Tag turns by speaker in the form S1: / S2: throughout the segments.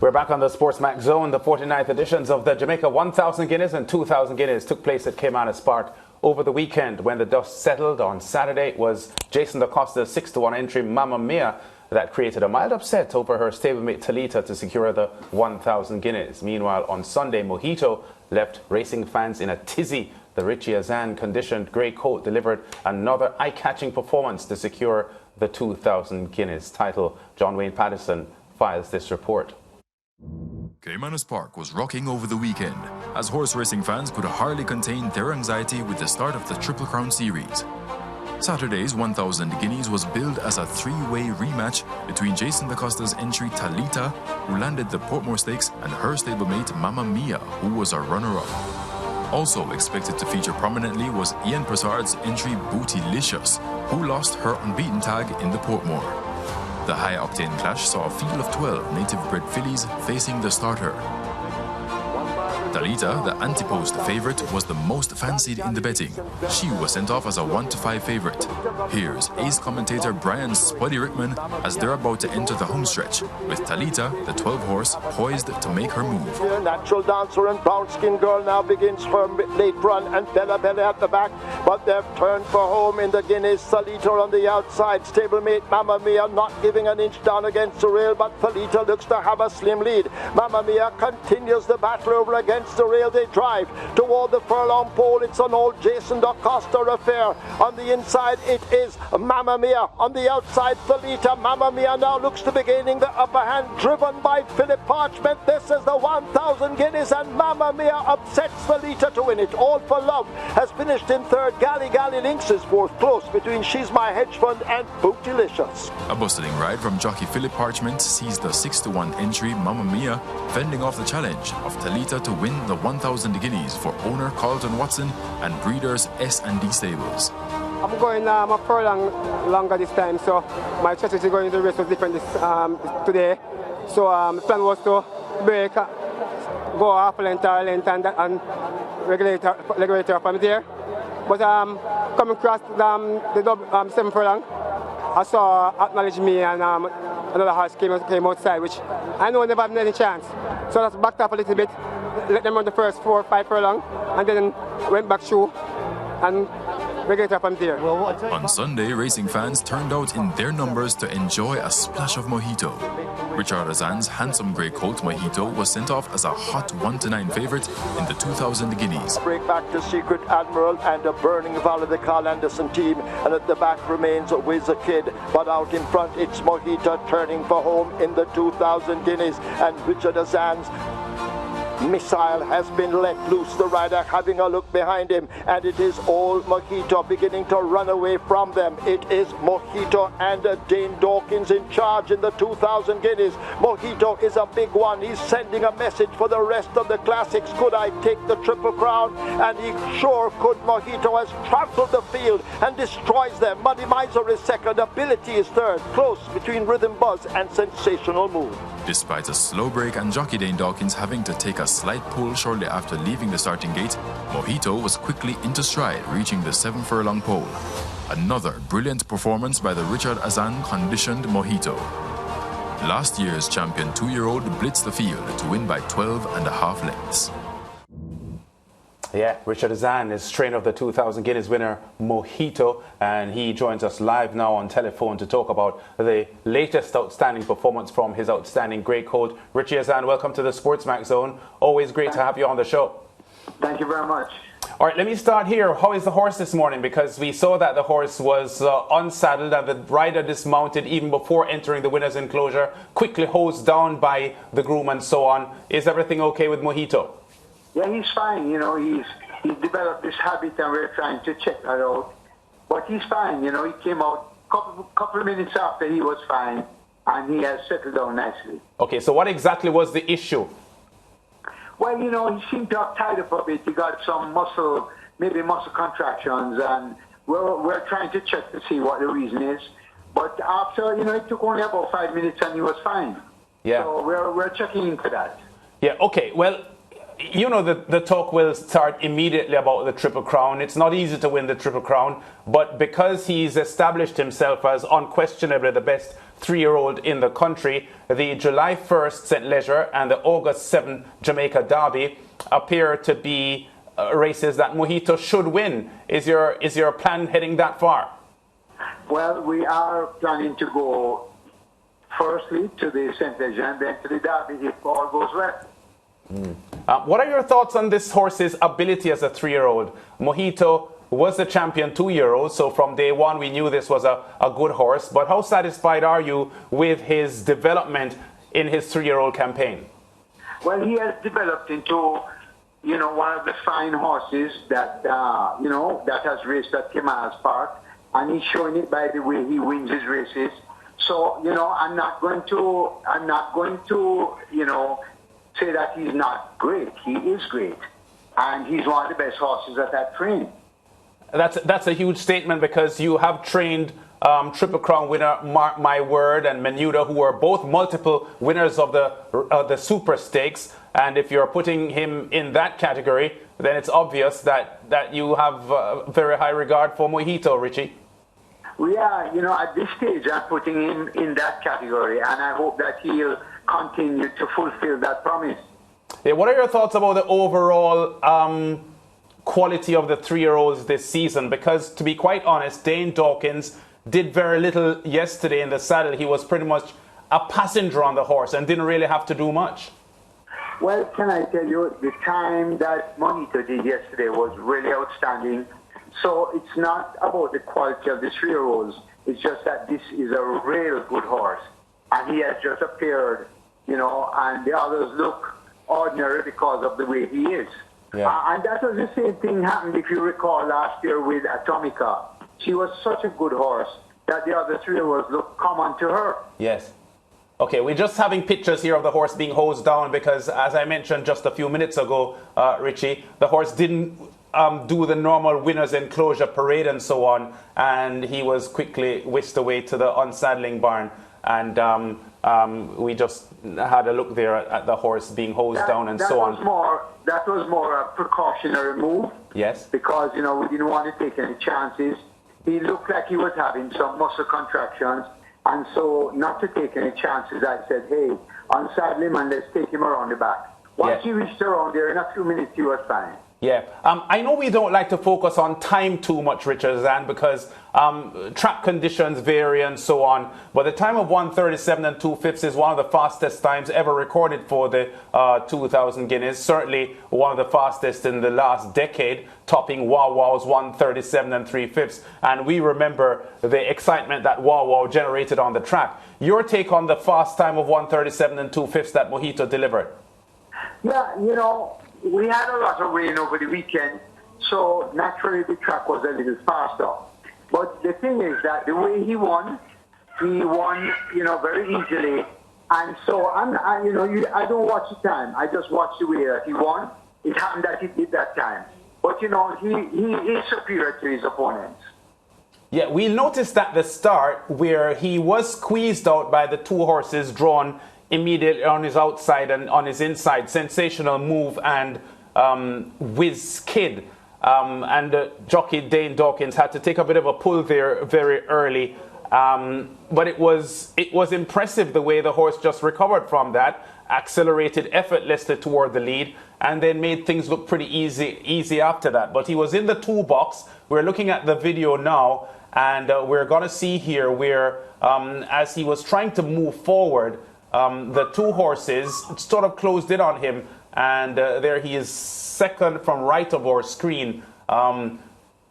S1: We're back on the Sportsmax Zone. The 49th editions of the Jamaica 1,000 Guineas and 2,000 Guineas took place at Caymanas Park over the weekend. When the dust settled on Saturday, it was Jason DaCosta's 6-1 entry, Mamma Mia, that created a mild upset over her stablemate Talita to secure the 1,000 Guineas. Meanwhile, on Sunday, Mojito left racing fans in a tizzy. The Richie Azan conditioned grey coat delivered another eye-catching performance to secure the 2,000 Guineas title. John Wayne Patterson files this report.
S2: Caymanas Park was rocking over the weekend, as horse racing fans could hardly contain their anxiety with the start of the Triple Crown Series. Saturday's 1,000 Guineas was billed as a three-way rematch between Jason DaCosta's entry Talita, who landed the Portmore Stakes, and her stablemate Mamma Mia, who was a runner-up. Also expected to feature prominently was Ian Prasard's entry Bootylicious, who lost her unbeaten tag in the Portmore. The high-octane clash saw a field of 12 native-bred fillies facing the starter. Talita, the anti-post favourite, was the most fancied in the betting. She was sent off as a 1-5 favourite. Here's ace commentator Brian Spuddy Rickman as they're about to enter the home stretch, with Talita, the 12-horse, poised to make her move.
S3: Natural dancer and brown-skinned girl now begins her late run, and Bella at the back, but they've turned for home in the Guineas. Talita on the outside, stablemate Mamma Mia not giving an inch down against the rail, but Talita looks to have a slim lead. Mamma Mia continues the battle over against the rail. They drive toward the furlong pole. It's an old Jason DaCosta affair. On the inside it is Mamma Mia. On the outside Talita. Mamma Mia now looks to be gaining the upper hand, driven by Philip Parchment. This is the 1,000 Guineas, and Mamma Mia upsets Talita to win it. All for Love has finished in third. Gally Links is fourth, close between She's My Hedge Fund and Bootylicious.
S2: A bustling ride from jockey Philip Parchment sees the 6-1 entry Mamma Mia fending off the challenge of Talita to win the 1,000 Guineas for owner Carlton Watson and breeders S&D Stables.
S4: I'm going a furlong longer this time, so my strategy going into the race was different today. So the plan was to break, go half length or length and regulator from there. But coming across the 7 furlong, I saw Acknowledge Me and another horse came outside, which I know never had any chance. So I just backed up a little bit, let them run the first 4 or 5 furlong, and then went back through and regulator from there.
S2: On Sunday, racing fans turned out in their numbers to enjoy a splash of Mojito. Richard Azan's handsome grey coat Mojito was sent off as a hot 1-9 favourite in the 2,000 Guineas.
S3: Break back to Secret Admiral and a Burning Valley, the Carl Anderson team, and at the back remains Wiz a Kid, but out in front it's Mojito turning for home in the 2,000 Guineas, and Richard Azan's missile has been let loose. The rider having a look behind him, and it is all Mojito beginning to run away from them. It is Mojito and Dane Dawkins in charge in the 2,000 Guineas. Mojito is a big one. He's sending a message for the rest of the classics. Could I take the Triple Crown? And he sure could. Mojito has trampled the field and destroys them. Muddy Miser is second. Ability is third. Close between Rhythm Buzz and Sensational Move.
S2: Despite a slow break and jockey Dane Dawkins having to take a slight pull shortly after leaving the starting gate, Mojito was quickly into stride, reaching the 7 furlong pole. Another brilliant performance by the Richard Azan conditioned Mojito. Last year's champion 2-year-old blitzed the field to win by 12.5 lengths.
S1: Yeah, Richard Azan is trainer of the 2,000 Guineas winner Mojito, and he joins us live now on telephone to talk about the latest outstanding performance from his outstanding grey coat. Richie Azan, welcome to the Sportsmax Zone. Always great to have you on the show.
S5: Thank you very much.
S1: All right, let me start here. How is the horse this morning? Because we saw that the horse was unsaddled and the rider dismounted even before entering the winner's enclosure, quickly hosed down by the groom and so on. Is everything okay with Mojito?
S5: Yeah, he's fine. You know, he's developed this habit, and we're trying to check that out. But he's fine. You know, he came out couple of minutes after he was fine, and he has settled down nicely.
S1: Okay, so what exactly was the issue?
S5: Well, you know, he seemed to have tied up a bit. He got some muscle contractions, and we're trying to check to see what the reason is. But after, you know, it took only about 5 minutes, and he was fine.
S1: Yeah.
S5: So we're checking into that.
S1: Yeah. Okay. Well, you know, the talk will start immediately about the Triple Crown. It's not easy to win the Triple Crown, but because he's established himself as unquestionably the best 3-year-old in the country, the July 1st St. Leger and the August 7th Jamaica Derby appear to be races that Mojito should win. Is your plan heading that far?
S5: Well, we are planning to go firstly to the St. Leger and then to the Derby if all goes well.
S1: What are your thoughts on this horse's ability as a 3-year-old? Mojito was the champion 2-year-old, so from day one we knew this was a good horse. But how satisfied are you with his development in his 3-year-old campaign?
S5: Well, he has developed into, you know, one of the fine horses that, you know, that has raced at Caymanas Park, and he's showing it by the way he wins his races. So, you know, I'm not going to, you know, say that he's not great. He is great, and he's one of the best horses that I've trained.
S1: That's a huge statement, because you have trained Triple Crown winner Mark My Word and Mojito, who are both multiple winners of the Super Stakes. And if you're putting him in that category, then it's obvious that you have very high regard for Mojito, Richie.
S5: We are, you know, at this stage, I'm putting him in that category, and I hope that he'll continue to fulfill that promise.
S1: Yeah, what are your thoughts about the overall quality of the 3-year-olds this season? Because, to be quite honest, Dane Dawkins did very little yesterday in the saddle. He was pretty much a passenger on the horse and didn't really have to do much.
S5: Well, can I tell you, the time that Mojito did yesterday was really outstanding. So it's not about the quality of the 3-year-olds. It's just that this is a real good horse. And he has just appeared, you know, and the others look ordinary because of the way he is.
S1: Yeah.
S5: And that was the same thing happened, if you recall, last year with Atomica. She was such a good horse that the other 3-year-olds looked common to her.
S1: Yes. Okay, we're just having pictures here of the horse being hosed down because, as I mentioned just a few minutes ago, Richie, the horse didn't do the normal winner's enclosure parade and so on, and he was quickly whisked away to the unsaddling barn. And we just had a look there at the horse being hosed down and so on.
S5: That was more a precautionary move.
S1: Yes.
S5: Because, you know, we didn't want to take any chances. He looked like he was having some muscle contractions. And so, not to take any chances, I said, hey, unsaddle him and let's take him around the back. Once he reached around there, in a few minutes, he was fine.
S1: Yeah, I know we don't like to focus on time too much, Richard Zan, because track conditions vary and so on. But the time of 1:37 and 2/5 is one of the fastest times ever recorded for the 2,000 Guineas. Certainly one of the fastest in the last decade, topping Wow Wow's 1:37 and 3/5. And we remember the excitement that Wow Wow generated on the track. Your take on the fast time of 1:37 and 2/5 that Mojito delivered?
S5: Yeah, you know, we had a lot of rain over the weekend, so naturally the track was a little faster. But the thing is that the way he won, you know, very easily. And so I don't watch the time. I just watch the way that he won. It happened that he did that time. But you know, he is superior to his opponents.
S1: Yeah, we noticed at the start where he was squeezed out by the two horses drawn immediately on his outside and on his inside. Sensational Move and Whiz Kid. And jockey Dane Dawkins had to take a bit of a pull there very early. But it was impressive the way the horse just recovered from that, accelerated effortlessly toward the lead, and then made things look pretty easy after that. But he was in the toolbox. We're looking at the video now, and we're going to see here where as he was trying to move forward, the two horses sort of closed in on him, and there he is second from right of our screen.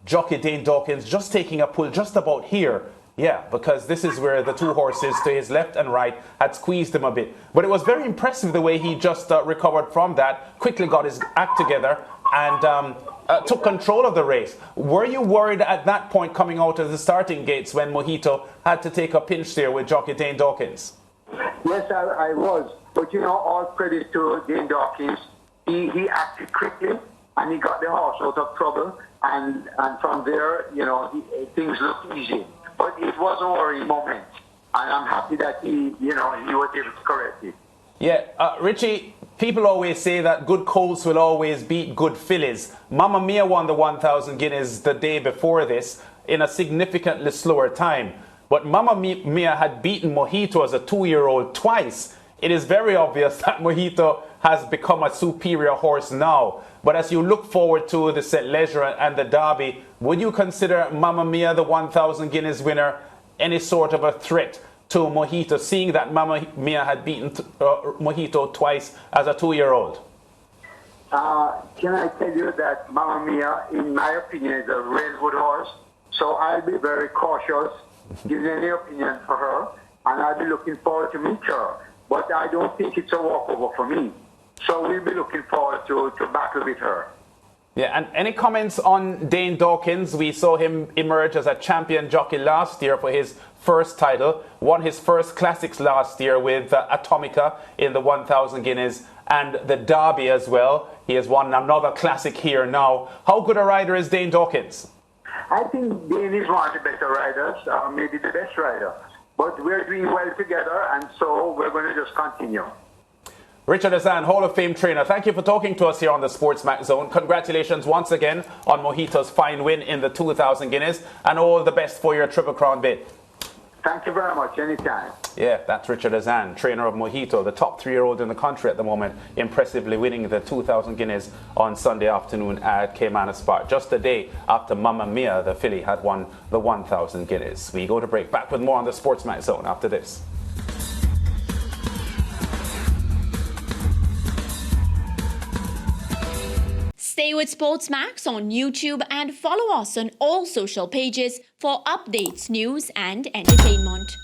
S1: Jockey Dane Dawkins just taking a pull just about here. Yeah, because this is where the two horses to his left and right had squeezed him a bit. But it was very impressive the way he just recovered from that, quickly got his act together, and took control of the race. Were you worried at that point coming out of the starting gates when Mojito had to take a pinch there with jockey Dane Dawkins?
S5: Yes, I was. But, you know, all credit to Dane Dawkins. He acted quickly, and he got the horse out of trouble. And from there, you know, things looked easy. But it was a worrying moment. And I'm happy that he was able to correct it.
S1: Yeah, Richie, people always say that good colts will always beat good fillies. Mamma Mia won the 1,000 Guineas the day before this in a significantly slower time. But Mamma Mia had beaten Mojito as a 2-year-old twice. It is very obvious that Mojito has become a superior horse now. But as you look forward to the St. Leger and the Derby, would you consider Mamma Mia, the 1,000 Guineas winner, any sort of a threat to Mojito, seeing that Mamma Mia had beaten Mojito twice as a 2-year-old?
S5: Can I tell you that Mamma Mia, in my opinion, is a real good horse. So I'll be very cautious giving any opinion for her, and I'll be looking forward to meet her. But I don't think it's a walkover for me. So we'll be looking forward to battle with her.
S1: Yeah, and any comments on Dane Dawkins? We saw him emerge as a champion jockey last year for his first title, won his first classics last year with Atomica in the 1,000 Guineas and the Derby as well. He has won another classic here now. How good a rider is Dane Dawkins?
S5: I think Dane is one of the better riders, maybe the best rider. But we're doing well together, and so we're going to just continue.
S1: Richard Azan, Hall of Fame trainer, thank you for talking to us here on the Sportsmax Zone. Congratulations once again on Mojito's fine win in the 2,000 Guineas, and all the best for your Triple Crown bid.
S5: Thank you very much. Anytime.
S1: Yeah, that's Richard Azan, trainer of Mojito, the top 3-year-old in the country at the moment, impressively winning the 2,000 Guineas on Sunday afternoon at Caymanas Park, just a day after Mamma Mia, the filly, had won the 1,000 Guineas. We go to break. Back with more on the Sportsmax Zone after this.
S6: Stay with Sportsmax on YouTube and follow us on all social pages for updates, news and entertainment.